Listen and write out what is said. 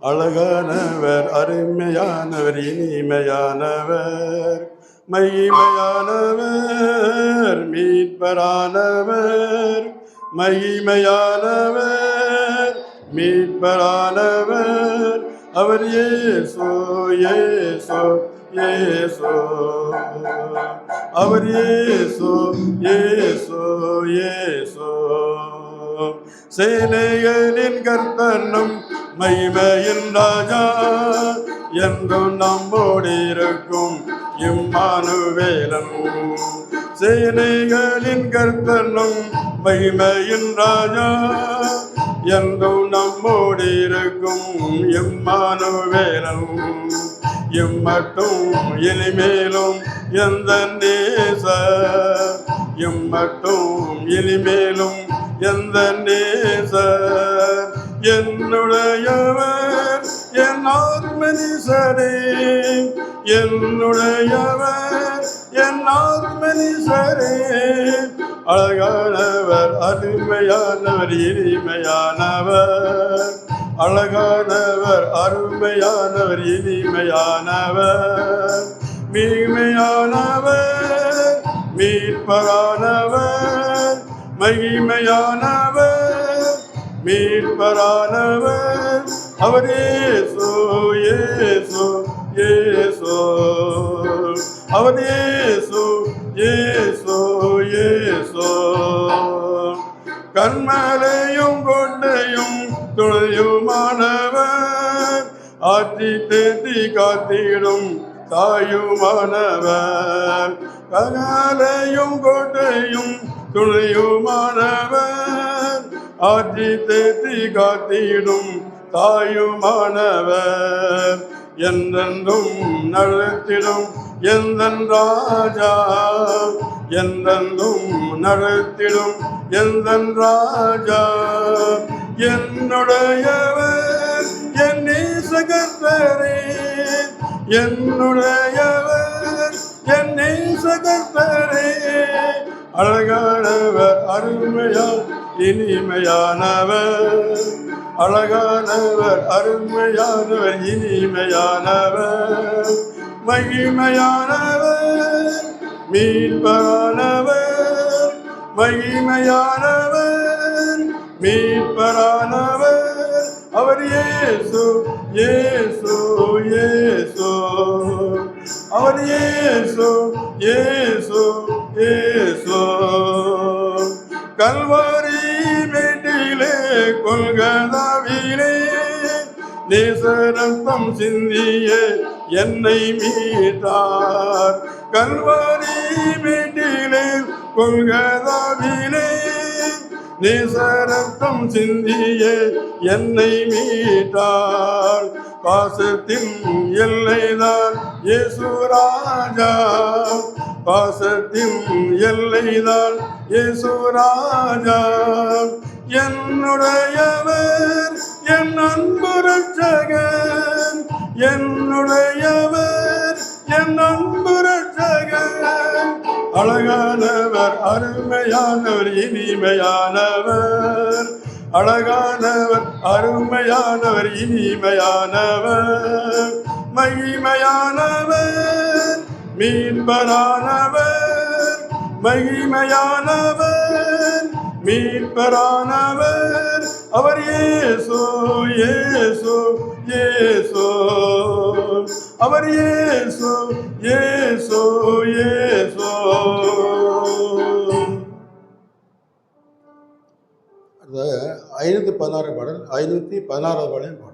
அழகானவர், அருமையானவர், இனிமையானவர், மகிமையானவர், மீட்பரானவர், மகிமையானவர், மீட்பரானவர், அவர் இயேசு, இயேசு, இயேசு, அவர் இயேசு, இயேசு, இயேசு. சேனைகளின் கர்த்தனும் மகிமையின் ராஜா என்றும் நம்மோடு இருக்கும் இம்மானுவேலன். சேனைகளின் கர்த்தனும் மகிமையின் ராஜா என்றும் நம்மோடு இருக்கும் இம்மானுவேலன். இம்மட்டும் இனிமேலும் எந்த நேச, இம்மட்டும் இனிமேலும் எந்த நேசர் என்னுடையவர், என் ஆத்மனிசரே, என்னுடையவர், என் ஆத்மனிசரே. அழகானவர், அருமையானவர், இனிமையானவர், அழகானவர், அருமையானவர், இனிமையானவர், மீமையானவர், மீட்பரானவர், மகிமையானவர், மீட்பரானவர், அவர் இயேசு, இயேசு, இயேசு, அவர் இயேசு, இயேசு, இயேசு. கண்மலையும் கொண்டையும் துணையுமானவர், ஆற்றி தேத்தி காத்திடும் தாயுமானவர், கண்மலையும் கோட்டையும் துணையுமானவர், ஆற்றி தேத்தி காத்திடும் தாயுமானவர், என்றென்றும் நடத்திடும் எந்தன் ராஜா, என்றென்றும் நடத்திடும் எந்தன் ராஜா, என்னுடையவர், என் நேசகர்த்தரே, என்னுடையவர், என் நேசகர்த்தரே. அழகானவர், அருமையான், இனிமையானவர், அழகானவர், அருமையானவர், இனிமையானவர், மகிமையானவர், மீட்பரானவர், மகிமையானவர், மீட்பரானவர், அவர் இயேசு, இயேசு, இயேசு, அவர் இயேசு, இயேசு, இயேசு. கல்வாரி மேட்டிலே கொல்கதாவிலே நேசரத்தம் சிந்திய என்னை மீட்டார். கல்வாரி மேட்டிலே கொல்கதாவிலே நேசரத்தம் சிந்திய என்னை மீட்டார். பாசத்தின் எல்லைதான் இயேசு ராஜா, பாசத்தின் எல்லைதான் இயேசு ராஜா, என்னுடையவர், என் அன்பு ரட்சகர், என்னுடையவர், என் அன்பு ரட்சகர். அழகானவர், அருமையானவர், இனிமையானவர், அழகானவர், அருமையானவர், இனிமையானவர், மகிமையானவர், மீட்பரானவர், மகிமையானவர், மீட்பரானவர், அவர் இயேசு, இயேசு, இயேசு, அவர் இயேசு, இயேசு, இயேசு. அந்த 516 பாடல், 516 பாடல்.